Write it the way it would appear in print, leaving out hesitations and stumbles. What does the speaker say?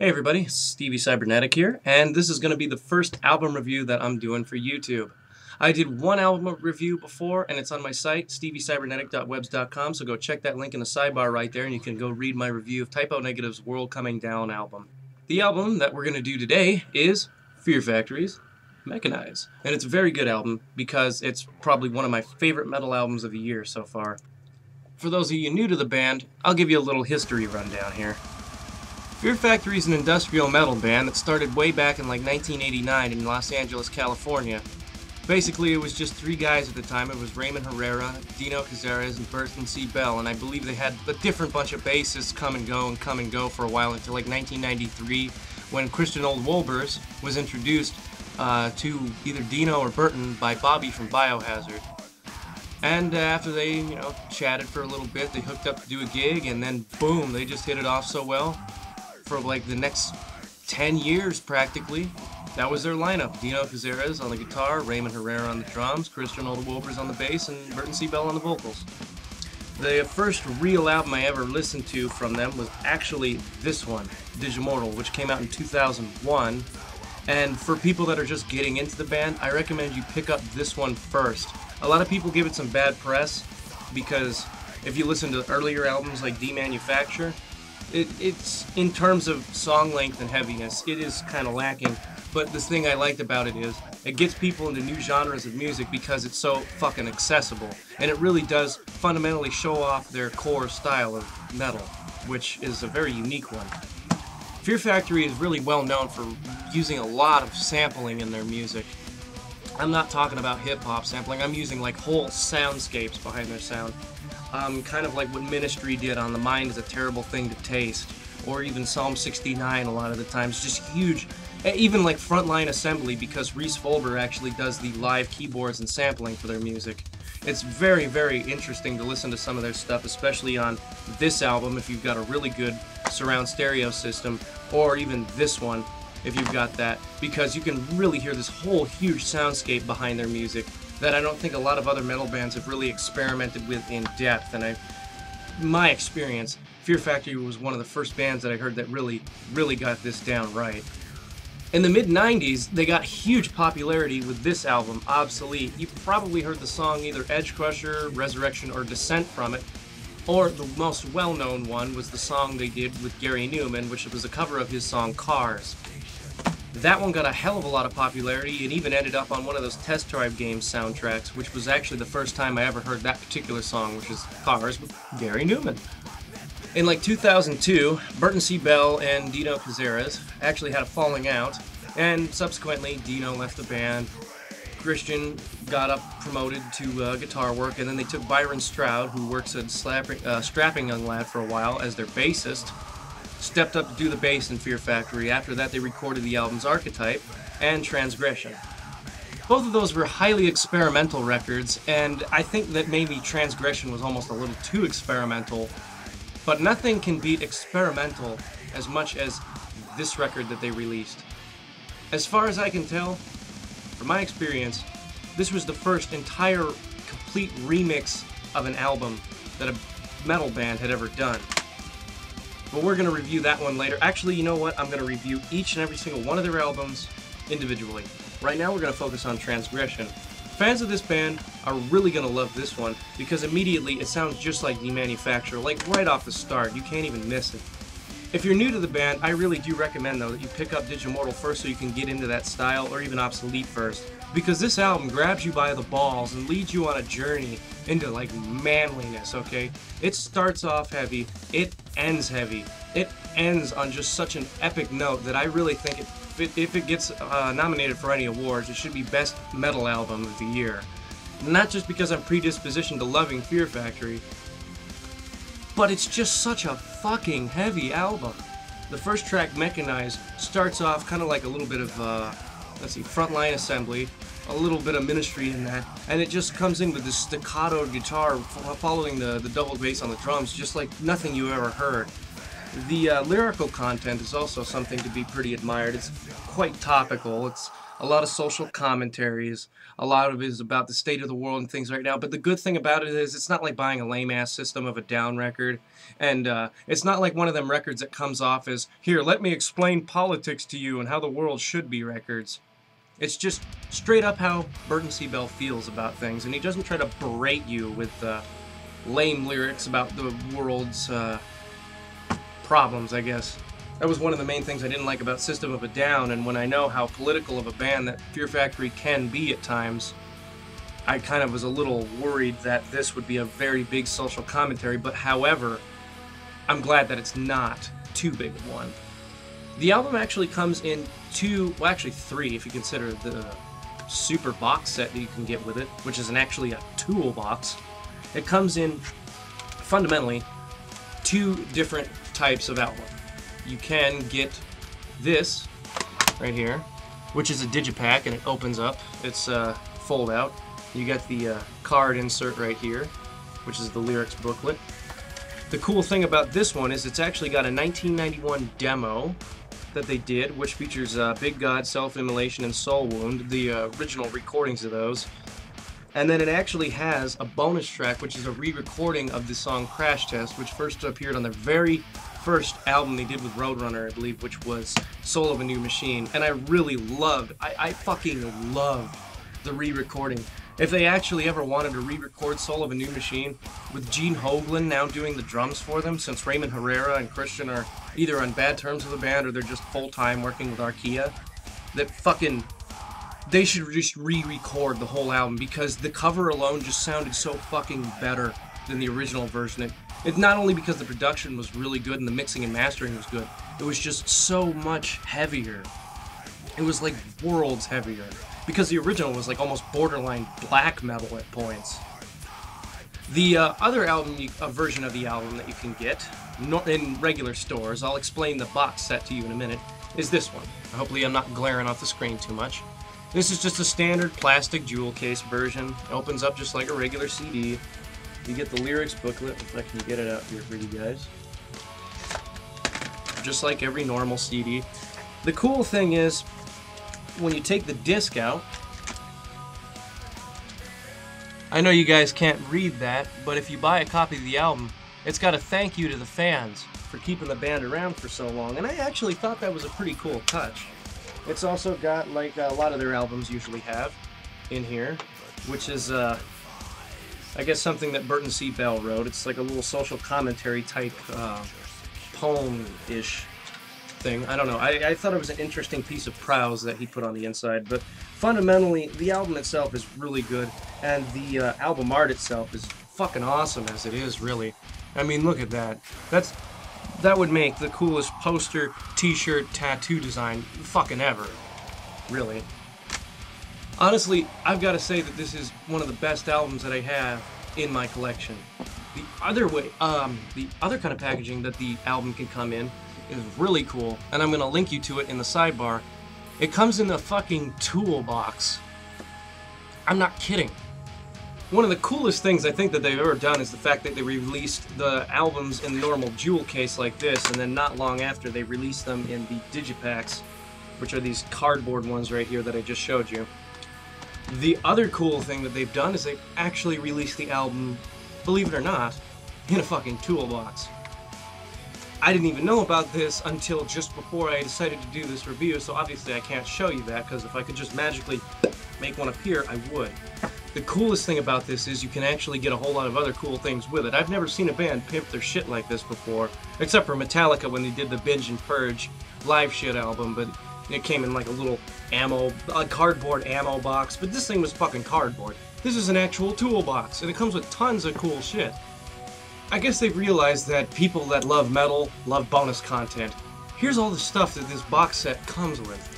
Hey everybody, Stevie Cybernetic here, and this is going to be the first album review that I'm doing for YouTube. I did one album review before, and it's on my site, steviecybernetic.webs.com, so go check that link in the sidebar right there, and you can go read my review of Typo Negative's World Coming Down album. The album that we're going to do today is Fear Factory's Mechanize, and it's a very good album because it's probably one of my favorite metal albums of the year so far. For those of you new to the band, I'll give you a little history rundown here. Fear Factory is an industrial metal band that started way back in like 1989 in Los Angeles, California. Basically, it was just three guys at the time. It was Raymond Herrera, Dino Cazares, and Burton C. Bell, and I believe they had a different bunch of bassists come and go for a while until like 1993 when Christian Old Wolbers was introduced to either Dino or Burton by Bobby from Biohazard. And after they, chatted for a little bit, they hooked up to do a gig, and then boom, they just hit it off so well. For like the next 10 years practically. That was their lineup. Dino Cazares on the guitar, Raymond Herrera on the drums, Christian Old Wolbers on the bass, and Burton C. Bell on the vocals. The first real album I ever listened to from them was actually this one, Digimortal, which came out in 2001. And for people that are just getting into the band, I recommend you pick up this one first. A lot of people give it some bad press because if you listen to earlier albums like Demanufacture, it's in terms of song length and heaviness, it is kind of lacking. But the thing I liked about it is it gets people into new genres of music because it's so fucking accessible, and it really does fundamentally show off their core style of metal, which is a very unique one. Fear Factory is really well known for using a lot of sampling in their music. I'm not talking about hip-hop sampling, I'm using like whole soundscapes behind their sound. Kind of like what Ministry did on The Mind is a Terrible Thing to Taste, or even Psalm 69 a lot of the times, just huge, even like Frontline Assembly, because Reese Folber actually does the live keyboards and sampling for their music. It's very, very interesting to listen to some of their stuff, especially on this album if you've got a really good surround stereo system, or even this one if you've got that, because you can really hear this whole huge soundscape behind their music that I don't think a lot of other metal bands have really experimented with in depth. And in my experience, Fear Factory was one of the first bands that I heard that really got this down right. In the mid-90s, they got huge popularity with this album, Obsolete. You probably heard the song either Edge Crusher, Resurrection, or Descent from it, or the most well-known one was the song they did with Gary Newman, which was a cover of his song Cars. That one got a hell of a lot of popularity and even ended up on one of those Test Drive Games soundtracks, which was actually the first time I ever heard that particular song, which is Cars with Gary Newman. In like 2002, Burton C. Bell and Dino Cazares actually had a falling out, and subsequently Dino left the band. Christian got up promoted to guitar work, and then they took Byron Stroud, who works at Strapping Young Lad for a while, as their bassist. Stepped up to do the bass in Fear Factory. After that, they recorded the albums Archetype and Transgression. Both of those were highly experimental records, and I think that maybe Transgression was almost a little too experimental, but nothing can beat experimental as much as this record that they released. As far as I can tell, from my experience, this was the first entire complete remix of an album that a metal band had ever done. But we're going to review that one later. Actually, you know what? I'm going to review each and every single one of their albums individually. Right now, we're going to focus on Transgression. Fans of this band are really going to love this one because immediately it sounds just like Demanufacture, like right off the start. You can't even miss it. If you're new to the band, I really do recommend, though, that you pick up Digimortal first so you can get into that style, or even Obsolete first. Because this album grabs you by the balls and leads you on a journey into, like, manliness, okay? It starts off heavy, it ends heavy. It ends on just such an epic note that I really think if it gets nominated for any awards, it should be Best Metal Album of the Year. Not just because I'm predispositioned to loving Fear Factory, but it's just such a fucking heavy album. The first track, Mechanize, starts off kind of like a little bit of, Frontline Assembly, a little bit of Ministry in that, and it just comes in with this staccato guitar following the double bass on the drums, just like nothing you ever heard. The lyrical content is also something to be pretty admired. It's quite topical. It's a lot of social commentaries. A lot of it is about the state of the world and things right now. But the good thing about it is it's not like buying a lame-ass System of a Down record. And it's not like one of them records that comes off as, here, let me explain politics to you and how the world should be records. It's just straight up how Burton C. Bell feels about things. And he doesn't try to berate you with lame lyrics about the world's problems, I guess. That was one of the main things I didn't like about System of a Down, and when I know how political of a band that Fear Factory can be at times, I kind of was a little worried that this would be a very big social commentary, but however, I'm glad that it's not too big of one. The album actually comes in well actually three if you consider the super box set that you can get with it, which is actually a toolbox. It comes in fundamentally two different types of album. You can get this right here, which is a digipack, and it opens up. It's fold out. You get the card insert right here, which is the lyrics booklet. The cool thing about this one is it's actually got a 1991 demo that they did, which features Big God, Self-Immolation, and Soul Wound, the original recordings of those. And then it actually has a bonus track, which is a re-recording of the song Crash Test, which first appeared on their very first album they did with Roadrunner, I believe, which was Soul of a New Machine. And I really loved, I fucking loved the re-recording. If they actually ever wanted to re-record Soul of a New Machine, with Gene Hoglan now doing the drums for them, since Raymond Herrera and Christian are either on bad terms with the band or they're just full-time working with Archaea, that fucking... they should just re-record the whole album, because the cover alone just sounded so fucking better than the original version. It's not only because the production was really good and the mixing and mastering was good, it was just so much heavier. It was like worlds heavier, because the original was like almost borderline black metal at points. The other album, version of the album that you can get in regular stores, I'll explain the box set to you in a minute, is this one. Hopefully I'm not glaring off the screen too much. This is just a standard plastic jewel case version. It opens up just like a regular CD. You get the lyrics booklet, if I can get it out here for you guys. Just like every normal CD. The cool thing is, when you take the disc out, I know you guys can't read that, but if you buy a copy of the album, it's got a thank you to the fans for keeping the band around for so long, and I actually thought that was a pretty cool touch. It's also got, like a lot of their albums usually have, in here, which is, I guess something that Burton C. Bell wrote. It's like a little social commentary type poem-ish thing. I don't know. I thought it was an interesting piece of prose that he put on the inside, but fundamentally, the album itself is really good, and the album art itself is fucking awesome as it is, really. I mean, look at that. That would make the coolest poster, t-shirt, tattoo design fucking ever. Really. Honestly, I've got to say that this is one of the best albums that I have in my collection. The other kind of packaging that the album can come in is really cool, and I'm going to link you to it in the sidebar. It comes in a fucking toolbox. I'm not kidding. One of the coolest things I think that they've ever done is the fact that they released the albums in the normal jewel case like this, and then not long after they released them in the digipacks, which are these cardboard ones right here that I just showed you. The other cool thing that they've done is they've actually released the album, believe it or not, in a fucking toolbox. I didn't even know about this until just before I decided to do this review, so obviously I can't show you that, because if I could just magically make one appear, I would. The coolest thing about this is you can actually get a whole lot of other cool things with it. I've never seen a band pimp their shit like this before, except for Metallica when they did the Binge and Purge live shit album, but it came in like a little cardboard ammo box, but this thing was fucking cardboard. This is an actual toolbox, and it comes with tons of cool shit. I guess they've realized that people that love metal love bonus content. Here's all the stuff that this box set comes with.